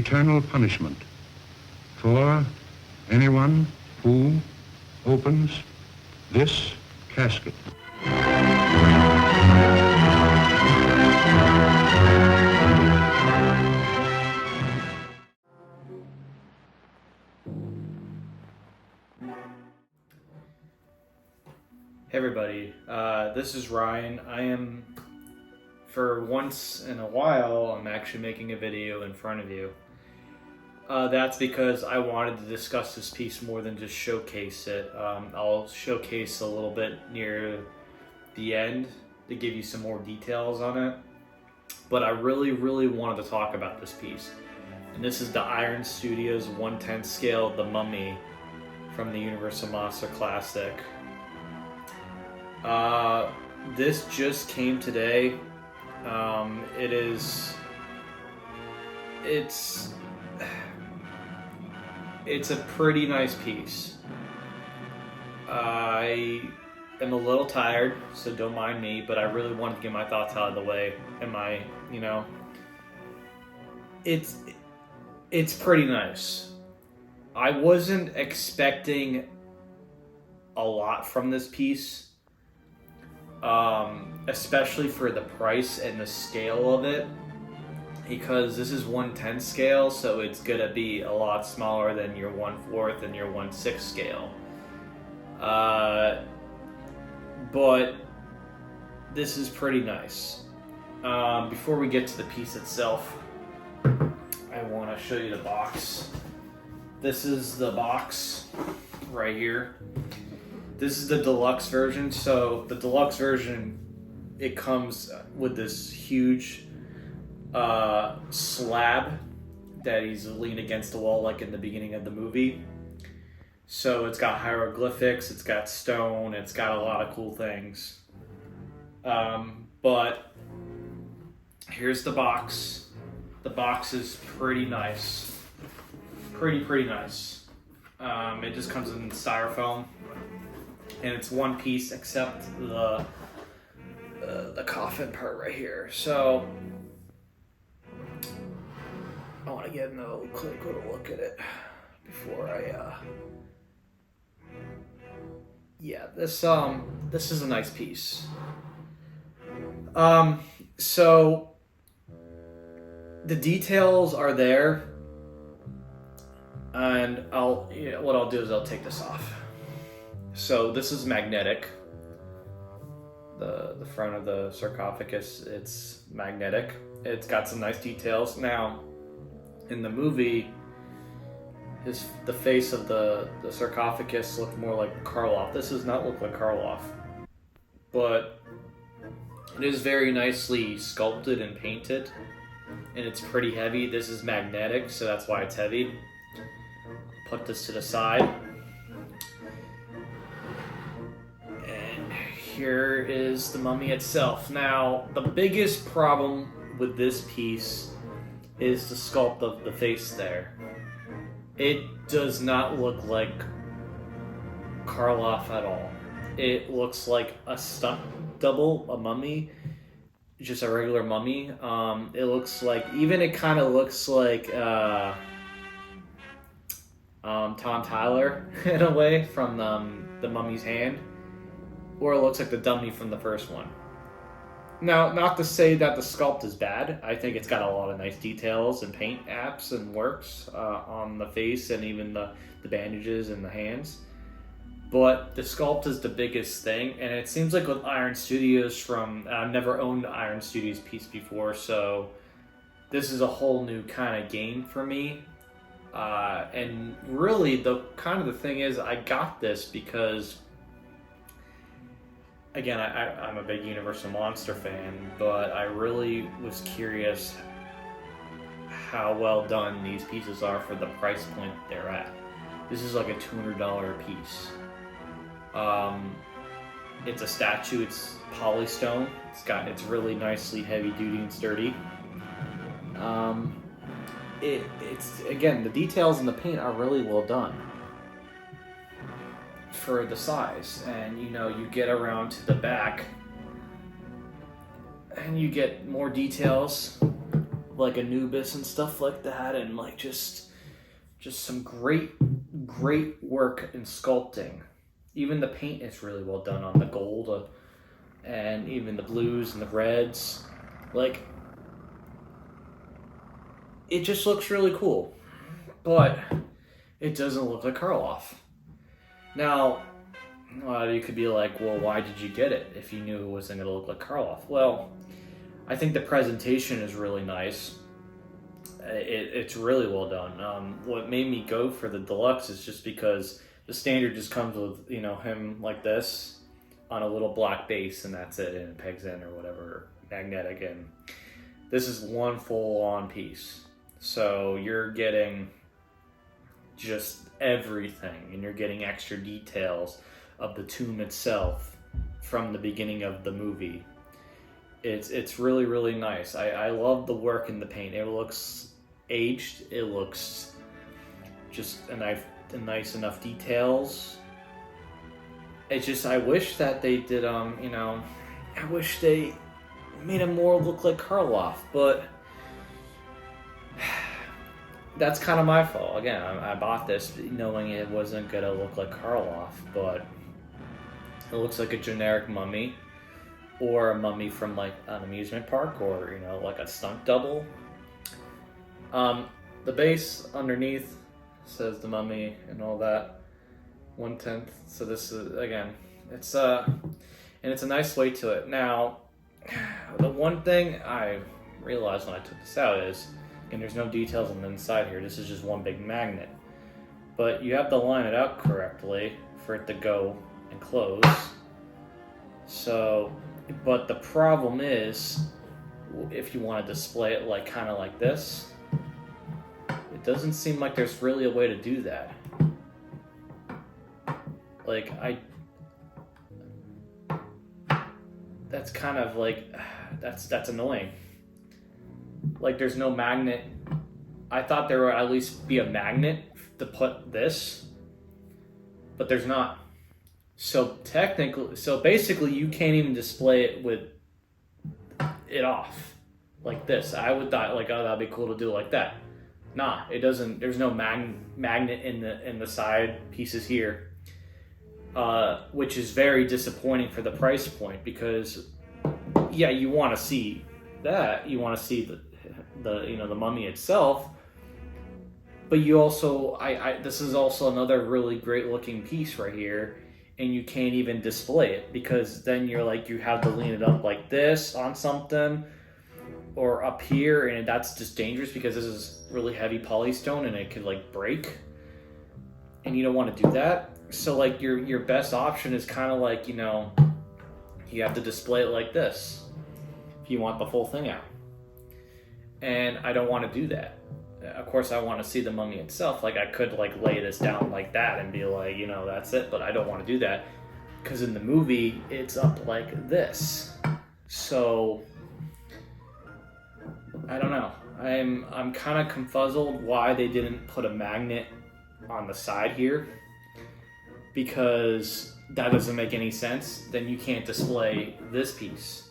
eternal punishment for anyone who opens this casket. Hey everybody, this is Ryan. For once in a while, I'm actually making a video in front of you. That's because I wanted to discuss this piece more than just showcase it. I'll showcase a little bit near the end to give you some more details on it. But I really wanted to talk about this piece. And this is the Iron Studios 1/10 scale The Mummy from the Universal Monster Classic. This just came today. It's a pretty nice piece. I am a little tired, so don't mind me, but I really wanted to get my thoughts out of the way. It's pretty nice. I wasn't expecting a lot from this piece. Especially for the price and the scale of it, because this is 1/10 scale, so it's gonna be a lot smaller than your 1/4 and your 1/6 scale. But this is pretty nice. Before we get to the piece itself, I want to show you the box. This is the box right here. This is the deluxe version. So the deluxe version, it comes with this huge slab that he's leaned against the wall like in the beginning of the movie. So it's got hieroglyphics, it's got stone, it's got a lot of cool things. But here's the box. The box is pretty nice. Pretty nice. It just comes in styrofoam. And it's one piece except the coffin part right here. So I want to get a quick little look at it before I. Yeah, this is a nice piece. So the details are there, and what I'll do is I'll take this off. So this is magnetic. The front of the sarcophagus, it's magnetic. It's got some nice details. Now, in the movie, the face of the sarcophagus looked more like Karloff. This does not look like Karloff, but it is very nicely sculpted and painted, and it's pretty heavy. This is magnetic, so that's why it's heavy. Put this to the side. Here is the mummy itself. Now, the biggest problem with this piece is the sculpt of the face there. It does not look like Karloff at all. It looks like a stunt double, a mummy, just a regular mummy. It kind of looks like Tom Tyler in a way from the Mummy's Hand. Or it looks like the dummy from the first one. Now, not to say that the sculpt is bad. I think it's got a lot of nice details and paint apps and works on the face and even the bandages and the hands. But the sculpt is the biggest thing. And it seems like with Iron Studios I've never owned an Iron Studios piece before, so this is a whole new kind of game for me. And really, the thing is, I got this because, again, I'm a big Universal Monster fan, but I really was curious how well done these pieces are for the price point they're at. This is like a $200 piece. It's a statue. It's polystone. It's really nicely heavy duty and sturdy. It's again, the details in the paint are really well done for the size, and you get around to the back and you get more details like Anubis and stuff like that, and like just some great work in sculpting. Even the paint is really well done on the gold, and even the blues and the reds. Like, it just looks really cool, but it doesn't look like Karloff. Now, you could be like, well, why did you get it if you knew it wasn't going to look like Karloff? Well, I think the presentation is really nice. It's really well done. What made me go for the deluxe is just because the standard just comes with, him like this on a little black base, and that's it, and it pegs in or whatever, magnetic. And this is one full-on piece. So you're getting just everything, and you're getting extra details of the tomb itself from the beginning of the movie. It's really, really nice. I love the work in the paint. It looks aged. It looks just a nice enough details. It's just, I wish that they did, I wish they made him more look like Karloff, but that's kind of my fault. Again, I bought this knowing it wasn't gonna look like Karloff, but it looks like a generic mummy, or a mummy from like an amusement park, or like a stunt double. The base underneath says the mummy and all that, 1/10. So this is, again, it's and it's a nice weight to it. Now, the one thing I realized when I took this out is, and there's no details on the inside here, this is just one big magnet, but you have to line it out correctly for it to go and close. So, but the problem is, if you want to display it like kind of like this, it doesn't seem like there's really a way to do that. Like, that's kind of like, that's annoying. Like, there's no magnet. I thought there would at least be a magnet to put this, but there's not. So basically you can't even display it with it off like this. I would thought like, oh, that'd be cool to do like that. Nah, it doesn't. There's no magnet in the side pieces here, which is very disappointing for the price point, because yeah, you want to see that, you want to see the mummy itself, but you also this is also another really great looking piece right here, and you can't even display it, because then you're like, you have to lean it up like this on something, or up here, and that's just dangerous because this is really heavy polystone and it could like break, and you don't want to do that. So like your best option is kind of like, you have to display it like this if you want the full thing out, and I don't want to do that. Of course, I want to see the mummy itself. Like, I could like lay this down like that and be like, that's it, but I don't want to do that, because in the movie it's up like this. So I don't know. I'm kind of confuzzled why they didn't put a magnet on the side here, because that doesn't make any sense. Then you can't display this piece.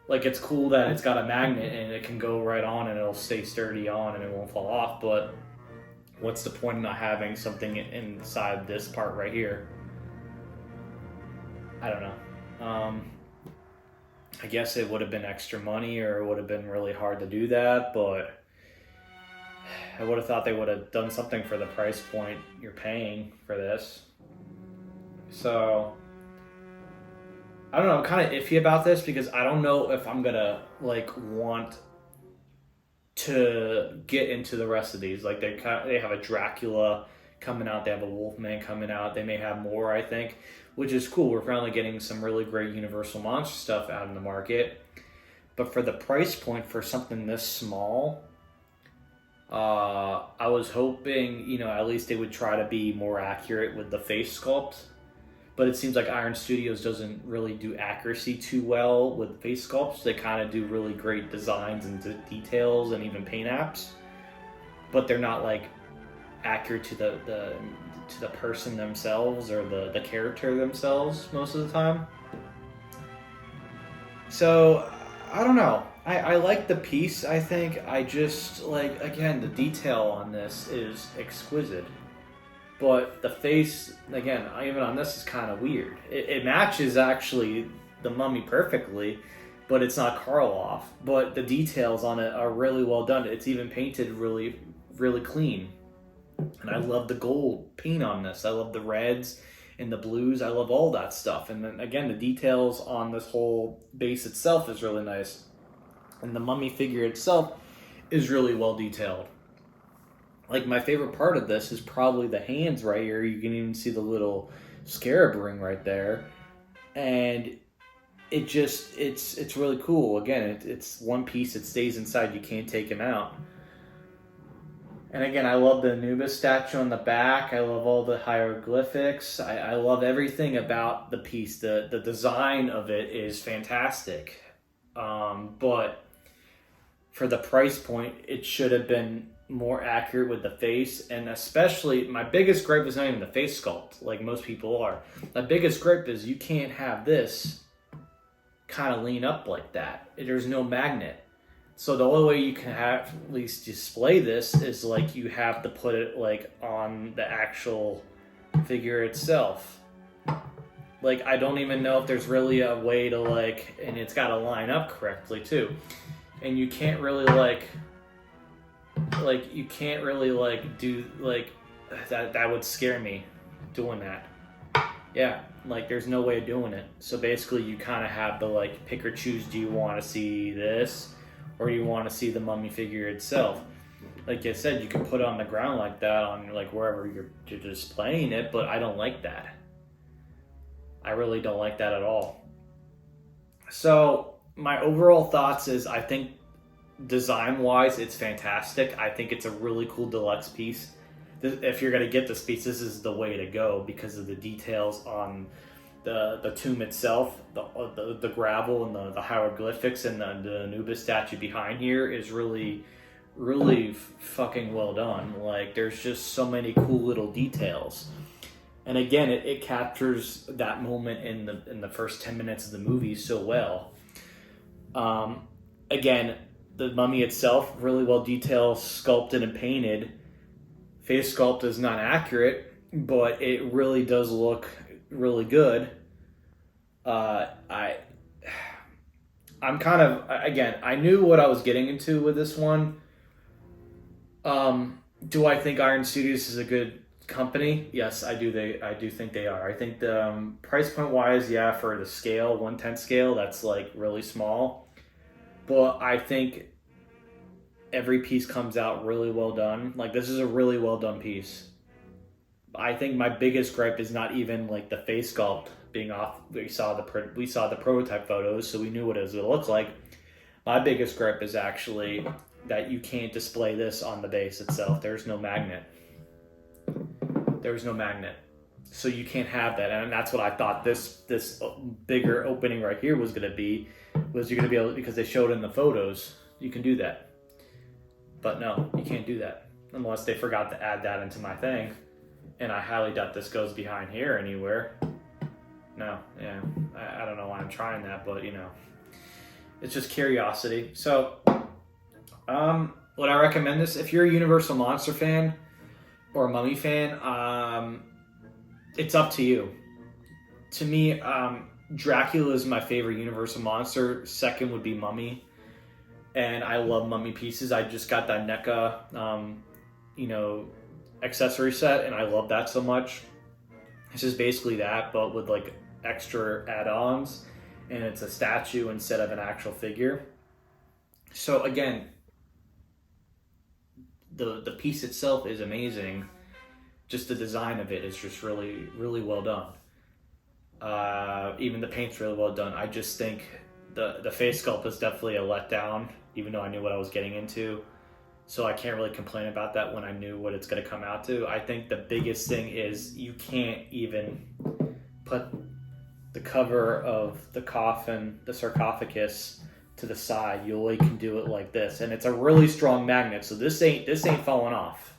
Like, it's cool that it's got a magnet and it can go right on and it'll stay sturdy on and it won't fall off, but what's the point of not having something inside this part right here? I don't know. I guess it would have been extra money, or it would have been really hard to do that, but I would have thought they would have done something for the price point you're paying for this. So I don't know, I'm kind of iffy about this, because I don't know if I'm gonna like want to get into the rest of these. Like, they have a Dracula coming out, they have a Wolfman coming out, they may have more, I think, which is cool. We're finally getting some really great Universal Monster stuff out in the market, but for the price point for something this small, I was hoping, at least they would try to be more accurate with the face sculpt. But it seems like Iron Studios doesn't really do accuracy too well with face sculpts. They kind of do really great designs and details and even paint apps, but they're not like accurate to the person themselves or the character themselves most of the time. So I don't know. I like the piece. I think I just like, again, the detail on this is exquisite. But the face, again, even on this, is kind of weird. It matches actually the mummy perfectly, but it's not Karloff. But the details on it are really well done. It's even painted really, really clean. And I love the gold paint on this. I love the reds and the blues. I love all that stuff. And then again, the details on this whole base itself is really nice. And the mummy figure itself is really well detailed. Like, my favorite part of this is probably the hands right here. You can even see the little scarab ring right there. And it just, it's really cool. Again, it's one piece. It stays inside. You can't take him out. And again, I love the Anubis statue on the back. I love all the hieroglyphics. I love everything about the piece. The design of it is fantastic. But for the price point, it should have been more accurate with the face. And especially, my biggest gripe is not even the face sculpt, like most people are. My biggest gripe is you can't have this kind of lean up like that. There's no magnet. So the only way you can have at least display this is like you have to put it like on the actual figure itself. Like, I don't even know if there's really a way to like, and it's got to line up correctly too. And you can't really you can't really like do like that would scare me doing that. Yeah, like there's no way of doing it. So basically you kind of have to like pick or choose. Do you want to see this, or you want to see the mummy figure itself? Like I said, you can put it on the ground like that on like wherever you're displaying it, but I don't like that. I really don't like that at all. So my overall thoughts is, I think design wise it's fantastic. I think it's a really cool deluxe piece. If you're going to get this piece, this is the way to go because of the details on the tomb itself, the gravel and the hieroglyphics, and the Anubis statue behind here is really, really fucking well done. Like, there's just so many cool little details. And again, it captures that moment in the first 10 minutes of the movie so well. Again, the mummy itself, really well detailed, sculpted and painted. Face sculpt is not accurate, but it really does look really good. I'm kind of, again, I knew what I was getting into with this one. Do I think Iron Studios is a good company? Yes, I do. I do think they are. I think the price point wise, yeah, for the scale, 1/10 scale, that's like really small. But I think every piece comes out really well done. Like, this is a really well done piece. I think my biggest gripe is not even like the face sculpt being off. We saw the prototype photos, so we knew what it was going to look like. My biggest gripe is actually that you can't display this on the base itself. There's no magnet. There's no magnet. So you can't have that. And that's what I thought this bigger opening right here was going to be. Was you're going to be able, because they showed in the photos, you can do that. But no, you can't do that. Unless they forgot to add that into my thing. And I highly doubt this goes behind here anywhere. No, yeah. I don't know why I'm trying that, but you know. It's just curiosity. So, would I recommend this? If you're a Universal Monster fan or a Mummy fan, it's up to you. To me, Dracula is my favorite Universal Monster. Second would be Mummy. And I love Mummy pieces. I just got that NECA, accessory set, and I love that so much. It's just basically that, but with like extra add-ons, and it's a statue instead of an actual figure. So again, the piece itself is amazing. Just the design of it is just really, really well done. Even the paint's really well done. I just think the face sculpt is definitely a letdown, even though I knew what I was getting into. So I can't really complain about that when I knew what it's going to come out to. I think the biggest thing is you can't even put the cover of the coffin, the sarcophagus, to the side. You only can do it like this. And it's a really strong magnet, so this ain't falling off.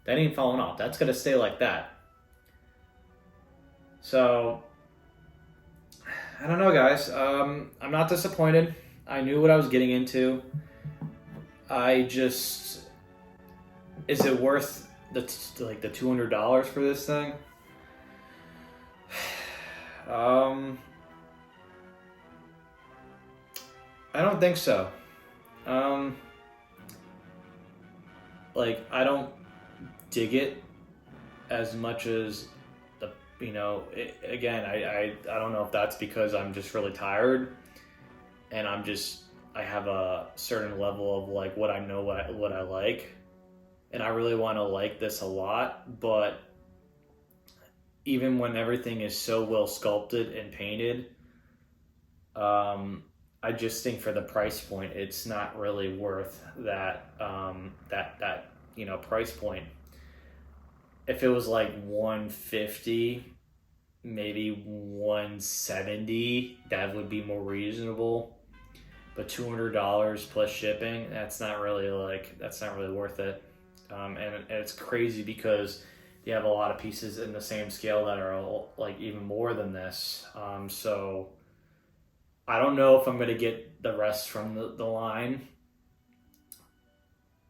That ain't falling off. That's going to stay like that. So, I don't know, guys. I'm not disappointed. I knew what I was getting into. Is it worth the $200 for this thing? I don't think so. I don't dig it as much as again, I don't know if that's because I'm just really tired and I have a certain level of like what I know what I like, and I really want to like this a lot, but even when everything is so well sculpted and painted, I just think for the price point, it's not really worth that price point. If it was like 150, maybe 170, that would be more reasonable. But $200 plus shipping, that's not really worth it. And it's crazy because you have a lot of pieces in the same scale that are like even more than this. So I don't know if I'm going to get the rest from the line.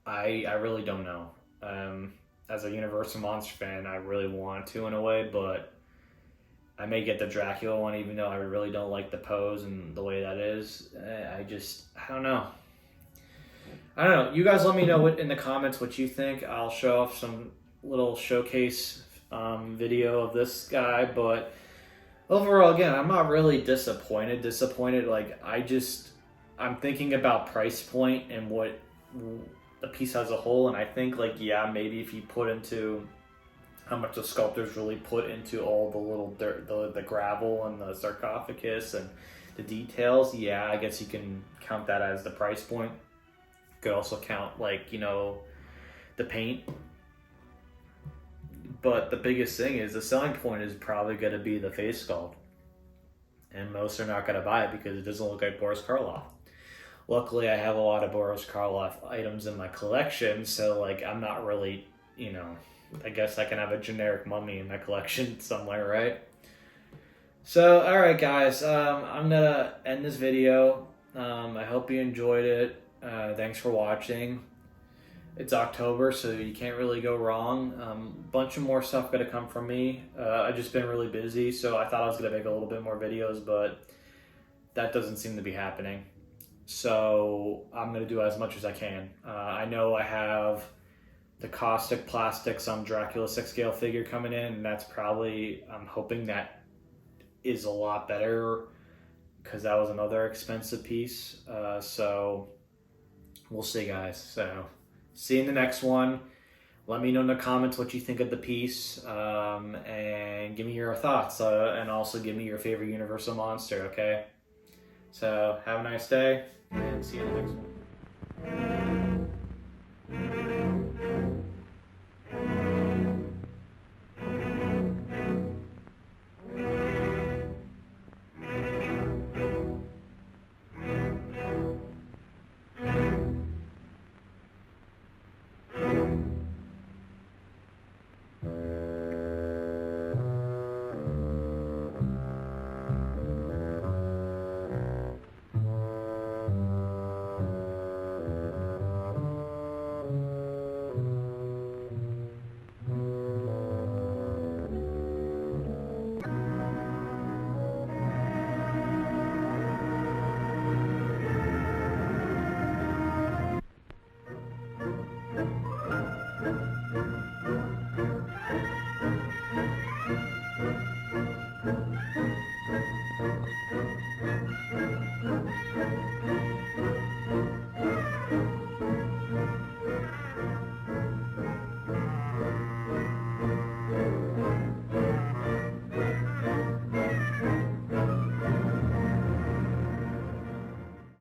I really don't know. As a Universal Monster fan, I really want to in a way, but I may get the Dracula one even though I really don't like the pose and the way that is. I don't know. You guys let me know in the comments what you think. I'll show off some little showcase video of this guy, but overall, again, I'm not really disappointed. I'm thinking about price point and what the piece as a whole, and I think maybe if you put into how much the sculptors really put into all the little dirt, the gravel and the sarcophagus and the details, I guess you can count that as the price point. You could also count the paint. But the biggest thing is the selling point is probably going to be the face sculpt. And most are not going to buy it because it doesn't look like Boris Karloff. Luckily, I have a lot of Boris Karloff items in my collection, so I'm not really, I guess I can have a generic mummy in my collection somewhere, right? So, alright guys, I'm going to end this video. I hope you enjoyed it. Thanks for watching. It's October, so you can't really go wrong. Bunch of more stuff going to come from me. I've just been really busy, so I thought I was going to make a little bit more videos, but that doesn't seem to be happening. So I'm going to do as much as I can. I know I have the caustic plastics on Dracula 6 scale figure coming in, and that's probably, I'm hoping that is a lot better because that was another expensive piece. So we'll see, guys. So see you in the next one. Let me know in the comments what you think of the piece, and give me your thoughts, and also give me your favorite Universal Monster, okay? So have a nice day, and see you in the next one.